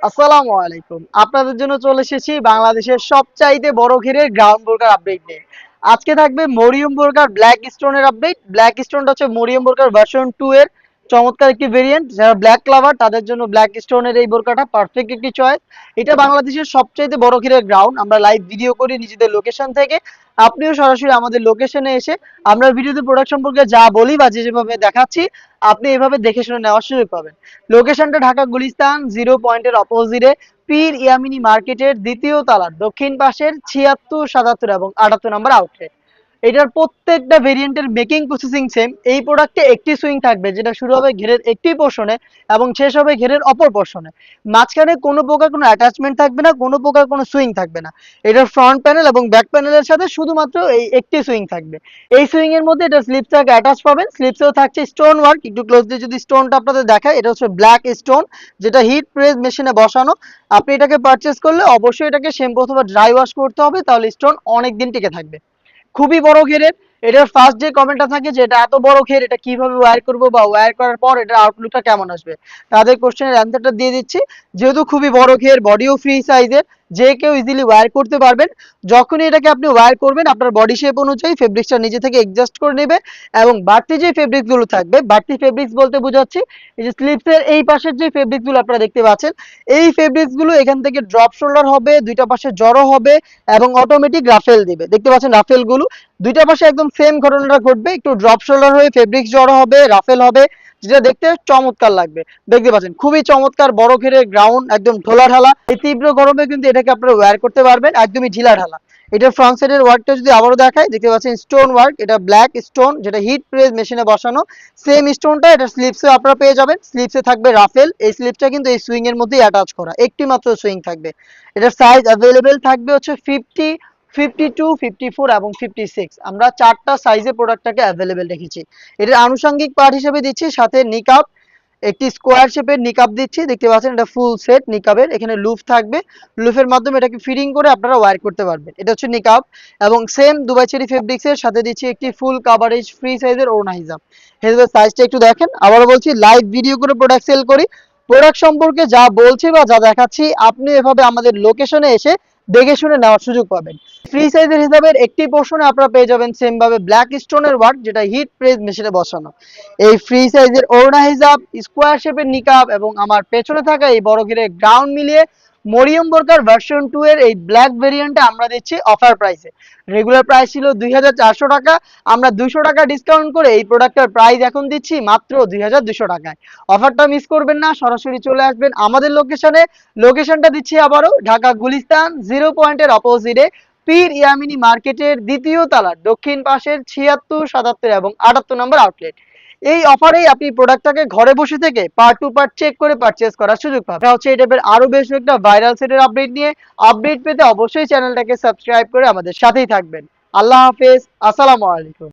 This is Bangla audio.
আসসালামু আলাইকুম। আপনাদের জন্য চলে এসেছি বাংলাদেশের সবচাইতে বড় ঘেরের গ্রাউন্ড বোরকার আপডেট নিয়ে। আজকে থাকবে মরিয়ম বোরকার ব্ল্যাক স্টোনের আপডেট। ব্ল্যাক স্টোনটা হচ্ছে মরিয়ম বোরকার ভার্সন 2 এর চমৎকার একটি ভেরিয়েন্ট। যারা ব্ল্যাক লাভার তাদের জন্য ব্ল্যাক স্টোনের এই বোরকাটা পারফেক্ট একটি চয়েস। এটা বাংলাদেশের সবচাইতে বড় ঘেরের গ্রাউন্ড। আমরা লাইভ ভিডিও করি নিজেদের লোকেশন থেকে। আপনিও সরাসরি আমাদের লোকেশনে এসে আমরা ভিডিওতে প্রোডাক্ট সম্পর্কে যা বলি বা যেভাবে দেখাচ্ছি আপনি এভাবে দেখে শুনে নেওয়ার সুযোগ পাবেন। লোকেশনটা ঢাকা গুলিস্তান 0 পয়েন্টের অপোজিটে পীর ইয়ামিনী মার্কেটের দ্বিতীয় তলার দক্ষিণ পাশের 76, 77 এবং 78 নম্বর আউটলেট। এটার প্রত্যেকটা ভেরিয়েন্টের মেকিং প্রসেসিং সেম। এই প্রোডাক্টে একটি সুইং থাকবে যেটা শুরু হবে ঘেরের একটি পোর্শনে এবং শেষ হবে ঘেরের অপর পোর্শনে। মাঝখানে কোনো প্রকার কোনো অ্যাটাচমেন্ট থাকবে না, কোনো প্রকার কোনো সুইং থাকবে না। এটার ফ্রন্ট প্যানেল এবং ব্যাক প্যানেলের সাথে শুধুমাত্র এই একটি সুইং থাকবে। এই সুইং এর মধ্যে এটা স্লিপসটাকে অ্যাটাচ পাবেন। স্লিপসেও থাকছে স্টোন ওয়ার্ক। একটু ক্লোজলি যদি স্টোনটা আপনাদের দেখায়, এটা হচ্ছে ব্ল্যাক স্টোন যেটা হিট প্রেস মেশিনে বসানো। আপনি এটাকে পারচেজ করলে অবশ্যই এটাকে শ্যাম্পু অথবা ড্রাই ওয়াশ করতে হবে, তাহলে স্টোন অনেক দিন টিকে থাকবে। খুবই বড় ঘেরের। এটার ফার্স্ট যে কমেন্টটা থাকে যে এটা এত বড় ঘের, এটা কিভাবে ওয়্যার করব বা ওয়্যার করার পর এটার আউটলুকটা কেমন আসবে, তাদের কোশ্চেনের অ্যান্সারটা দিয়ে দিচ্ছি। যেহেতু খুবই বড় ঘের, বডিও ফ্রি সাইজের, যে কেউ ইজিলি ওয়্যার করতে পারবেন। যখনই এটাকে আপনি ওয়্যার করবেন আপনার বডি শেপ অনুযায়ী ফেব্রিক্সটা নিজে থেকে অ্যাডজাস্ট করে নেবে। এবং বাড়তি যে ফেব্রিক্সগুলো থাকবে, বাড়তি ফেব্রিক্স বলতে বোঝাচ্ছি এই যে স্লিপসের এই পাশের যে ফেব্রিক্সগুলো আপনারা দেখতে পাচ্ছেন, এই ফেব্রিক্সগুলো এখান থেকে ড্রপ শোল্ডার হবে, দুইটা পাশে জড়ো হবে এবং অটোমেটিক রাফেল দিবে। দেখতে পাচ্ছেন রাফেলগুলো দুইটা পাশে একদম সেম ঘটনাটা ঘটবে। একটু ড্রপ শোল্ডার হয়ে ফেব্রিক্স জড়ো হবে, রাফেল হবে, যেটা দেখতে চমৎকার লাগবে। দেখতে পাচ্ছেন খুবই চমৎকার বড় ঘেরের গ্রাউন্ড, একদম ঢোলা ঢালা। এই তীব্র গরমে কিন্তু এটাকে আপনারা ওয়্যার করতে পারবেন, একদমই ঢিলা ঢালা। এটার ফ্রন্ট সাইডের ওয়ার্কটা যদি আবারও দেখায়, দেখতে পাচ্ছেন স্টোন ওয়ার্ক। এটা ব্ল্যাক স্টোন যেটা হিট প্রেস মেশিনে বসানো। সেম স্টোনটা এটা স্লিপসে আপনারা পেয়ে যাবেন। স্লিপসে থাকবে রাফেল। এই স্লিপসটা কিন্তু এই সুইং এর মধ্যেই অ্যাটাচ করা, একটি মাত্র সুইং থাকবে। এটার সাইজ অ্যাভেলেবেল থাকবে হচ্ছে 50, 52, 54 এবং 56। আমরা চারটা সাইজে প্রোডাক্টটাকে অ্যাভেলেবেল রেখেছি। এটার আনুষঙ্গিক পার্ট হিসেবে দিচ্ছি সাথে নিকাব, একটি স্কোয়ার শেপের নিকাব দিচ্ছি। দেখতে পাচ্ছেন এটা ফুল সেট নিকাবের। এখানে লুফ থাকবে, লুফের মাধ্যমে এটাকে ফিটিং করে আপনারা ওয়্যার করতে পারবেন। এটা হচ্ছে নিকাব। এবং সেম দুবাই চেরি ফেব্রিক্সের সাথে দিচ্ছি একটি ফুল কাভারেজ ফ্রি সাইজের ওড়না হিজাব। হিজাবের সাইজটা একটু দেখেন। আবারও বলছি, লাইভ ভিডিও করে প্রোডাক্ট সেল করি। প্রোডাক্ট সম্পর্কে যা বলছি বা যা দেখাচ্ছি আপনি এভাবে আমাদের লোকেশনে এসে দেখে শুনে নেওয়ার সুযোগ পাবেন। ফ্রি সাইজের হিসাবের একটি পোর্শনে আপনারা পেয়ে যাবেন সেম ভাবে ব্ল্যাক স্টোনের ওয়ার্ক যেটা হিট প্রেস মেশিনে বসানো। এই ফ্রি সাইজের ওড়না হিজাব, স্কোয়ার শেপের নিকাব এবং আমার পেছনে থাকা এই বড় ঘিরের গ্রাউন্ড মিলিয়ে মরিয়ম বোরকার ভার্সন 2 এর এই ব্ল্যাক ভেরিয়েন্টে আমরা দিচ্ছি অফার প্রাইসে। রেগুলার প্রাইস ছিল 2400 টাকা। আমরা 200 টাকা ডিসকাউন্ট করে এই প্রোডাক্টের প্রাইস এখন দিচ্ছি মাত্র 2200 টাকায়। অফারটা মিস করবেন না, সরাসরি চলে আসবেন আমাদের লোকেশনে। লোকেশনটা দিচ্ছি আবারও ঢাকা গুলিস্তান 0 পয়েন্টের অপোজিটে পীর ইয়ামিনী মার্কেটের দ্বিতীয় তলার দক্ষিণ পাশের 76, 77 এবং 78 নম্বর আউটলেট। এই অফারেই আপনি প্রোডাক্টটাকে ঘরে বসে থেকে পার্ট টু পার্ট চেক করে পারচেজ করার সুযোগ পাবেন। এটা হচ্ছে এই টাইপের আরো বেশ একটা ভাইরাল সেটের আপডেট নিয়ে। আপডেট পেতে অবশ্যই চ্যানেলটাকে সাবস্ক্রাইব করে আমাদের সাথেই থাকবেন। আল্লাহ হাফেজ, আসসালামু আলাইকুম।